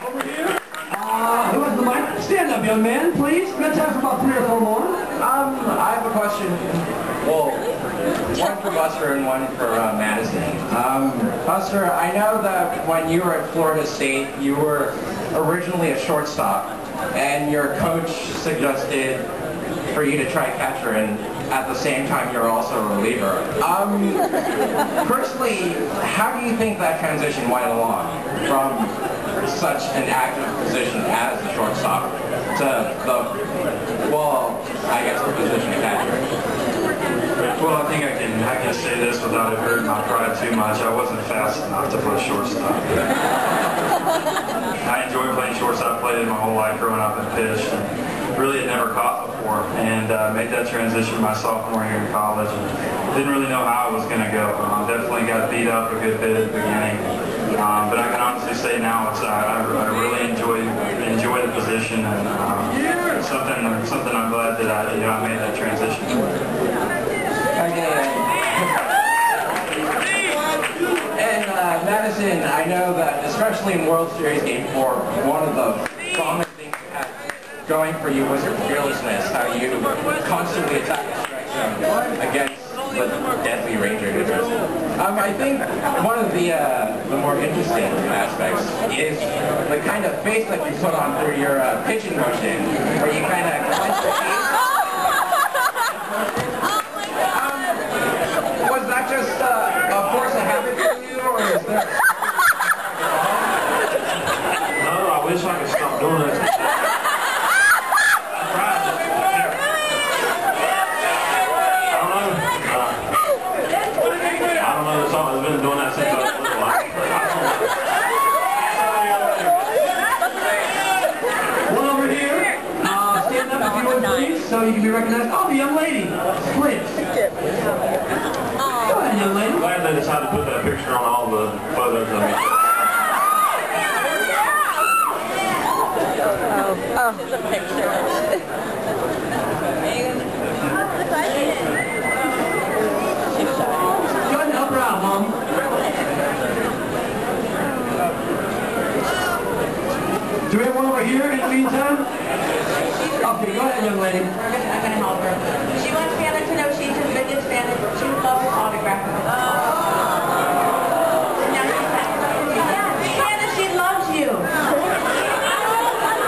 Over here. Who has the mic? Stand up, young man, please. We've got time for about 3 or 4 more. I have a question. Well, one for Buster and one for Madison. Buster, I know that when you were at Florida State, you were originally a shortstop, and your coach suggested for you to try catcher, and at the same time you're also a reliever. Personally, how do you think that transition went along from such an active position as a shortstop to the, well, I guess the position of catcher? Well, I think I can say this without it hurting my pride too much. I wasn't fast enough to play shortstop. I enjoyed playing shortstop. Played it my whole life growing up and pitched. And really had never caught before, and made that transition my sophomore year in college, and didn't really know how it was going to go. Definitely got beat up a good bit at the beginning, but I can honestly say now it's I really enjoy the position, and something I'm glad that I made that transition. And Madison, I know that especially in World Series Game 4, one of the prominent things you had going for you was your fearlessness, how you constantly attack the strike zone against the deadly Ranger hitters. I think one of the more interesting aspects is the kind of face that you put on through your pitching motion, where you kind of clench the face. Was that just a force of habit for you, or is there? No, I wish I could stop doing it. I've been doing that since I was little. One over here. Stand up if you would, please, so you can be recognized. Oh, the young lady. Please. Go ahead, young lady. I'm glad they decided to put that picture on all the photos of me. Oh, it's a picture. Mom. Do we have one over here in the meantime? Okay, go ahead, young lady. I'm going to help her. She wants Shannon to know she's her biggest fan and she would love her autograph. Now she's back. Shannon, she loves you.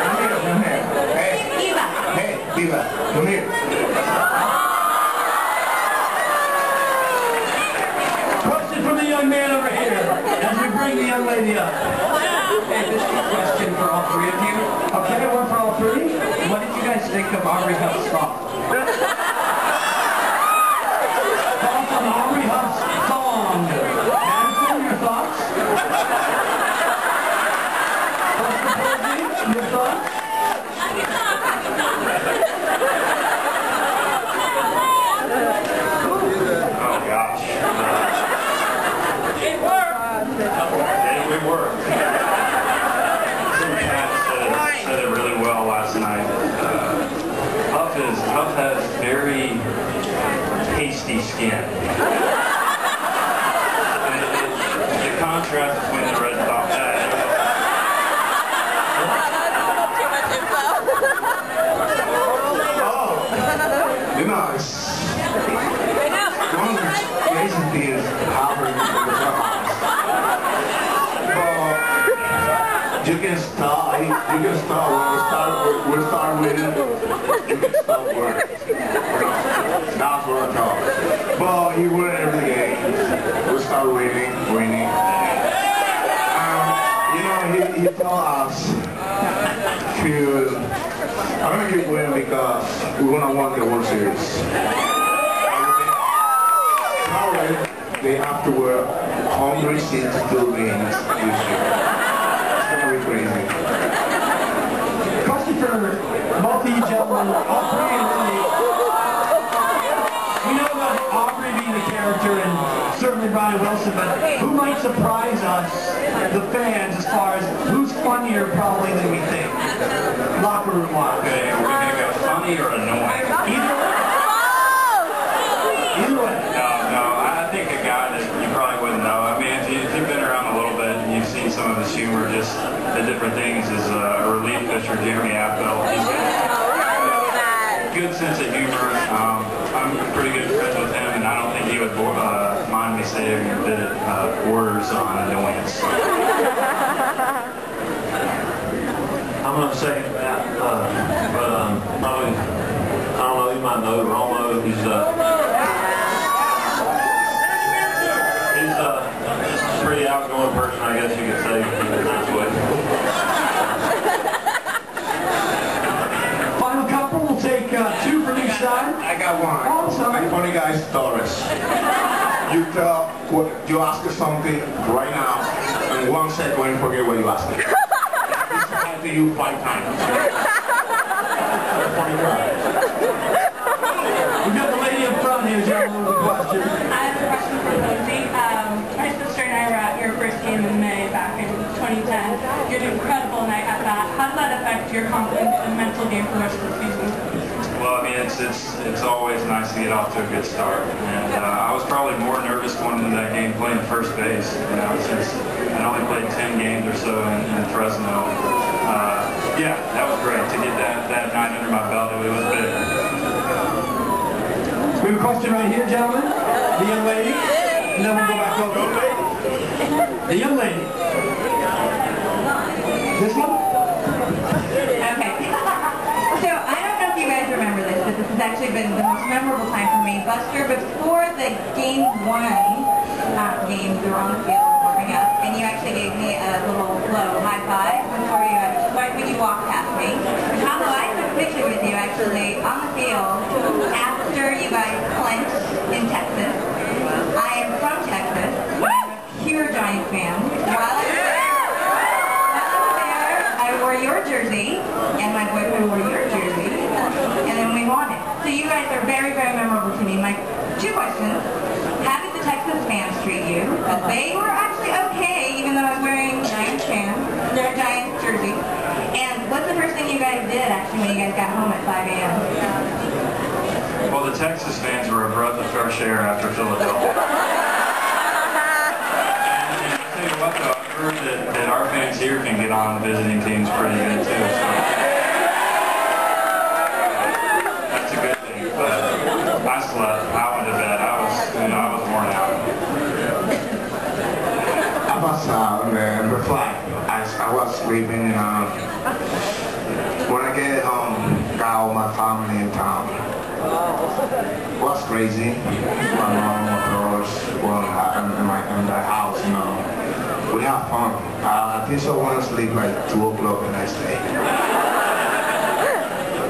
Come here. Hey, Eva. Hey, Eva, come here. Young man over here, as we bring the young lady up. Okay, this is a question for all 3 of you. Okay, one for all 3. What did you guys think of Aubrey Huff's song? Thoughts on Aubrey Huff's song? Madison, your thoughts? Posey, your thoughts? Oh gosh. It worked. Some cat said it really well last night. Huff has very pasty skin. And the contrast between the red top You know, one of the amazing things is Albert in the you can start when we start winning, you can stop working. That's what I thought. But you win every game. We start winning. He told us I'm gonna keep winning because we're gonna win the World Series. Now they have to wear home receipts to do games this year. Crazy. Question for both of you gentlemen, all 3 and Lily. We know about Aubrey being a character and certainly Brian Wilson, but who might surprise us, the fans, as far as who's funnier probably than we think? Locker room wise. Okay, are we going to go funny or annoying? Either way. Either way. No, I think a guy that you probably wouldn't know. I mean, if you've been around a little bit and you've seen some of his humor, just the different things, is a relief pitcher, Jeremy Appel. He's got a good sense of humor. I'm pretty good friends with him, and I don't think he would mind me saying a bit of words on annoyance. I'm going to second that, probably, I don't know, you might know Romo. He's a pretty outgoing person, I guess you could say, in a nice way. Final couple, we'll take two for each side. I got one. Oh, sorry. Funny guy Torres. You ask us something right now, and 1 second you forget what you asked. It's happened to you 5 times. Funny guy. We've got the lady up front here, gentlemen, with a question. I have a question for Posey. My sister and I were at your first game in May back in 2010. You had an incredible night at that. How does that affect your confidence and mental game for the rest of the season? Well, I mean, it's always nice to get off to a good start, and I was probably more nervous going into that game playing first base, since I only played 10 games or so in Fresno. Yeah, that was great to get that night under my belt. It was big. We have a question right here, gentlemen. The young lady. And then we'll go back over. The young lady. This one? Okay. So I don't know if you guys remember this, but this has actually been the most memorable time for me. Buster, before the game 1 game, we were on the field warming up, and you actually gave me a little low high five before right when you walked past me. Pablo, I took a picture with you actually on the field after you guys clinched in Texas. I am from Texas. I'm a pure Giants fan. While I was there, I wore your jersey, and my boyfriend wore your jersey, and then we won it. So you guys are very, very memorable to me. My 2 questions. How did the Texas fans treat you? Because they were actually okay, even though I was wearing their Giants jersey. And what's the first thing you guys did, actually, when you guys got home at 5 a.m.? Well, the Texas fans were a breath of fresh air after Philadelphia. And I tell you what, though, I've heard that our fans here can get on visiting teams pretty good, too. So that's a good thing. But I slept. I went to bed. I was worn out. I was reflect. I was sleeping, and when I get home, got all my family in town. It was crazy. My mom, my brothers, in the house, We have fun. I think I want to sleep like 2 o'clock the next day.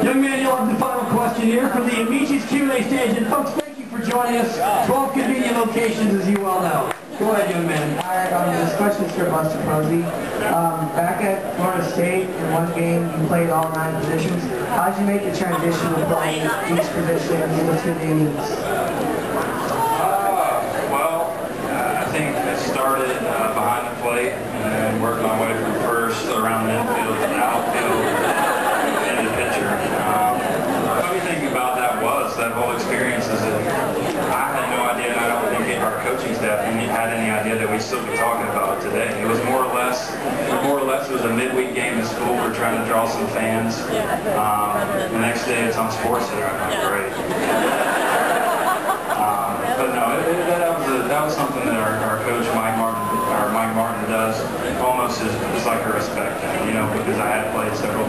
Young man, you'll have the final question here from the Amici's Q&A stage. And folks, thank you for joining us. 12 convenient locations, as you well know. Go ahead, young man. Hi, this question is for Buster Posey. Back at Florida State, in one game, you played all 9 positions. How did you make the transition of playing each position in between innings? I think it started behind the plate and worked my way from first around the infield to the outfield and the pitcher. The funny thing about that whole experience is that I had no idea, and I don't think our coaching staff had any idea that we still be talking about it today. It was more or less it was a midweek game at school. We're trying to draw some fans. The next day it's on SportsCenter. I'm like, great. But no, that was something that our coach Mike Martin does almost as like a respect thing, because I had played several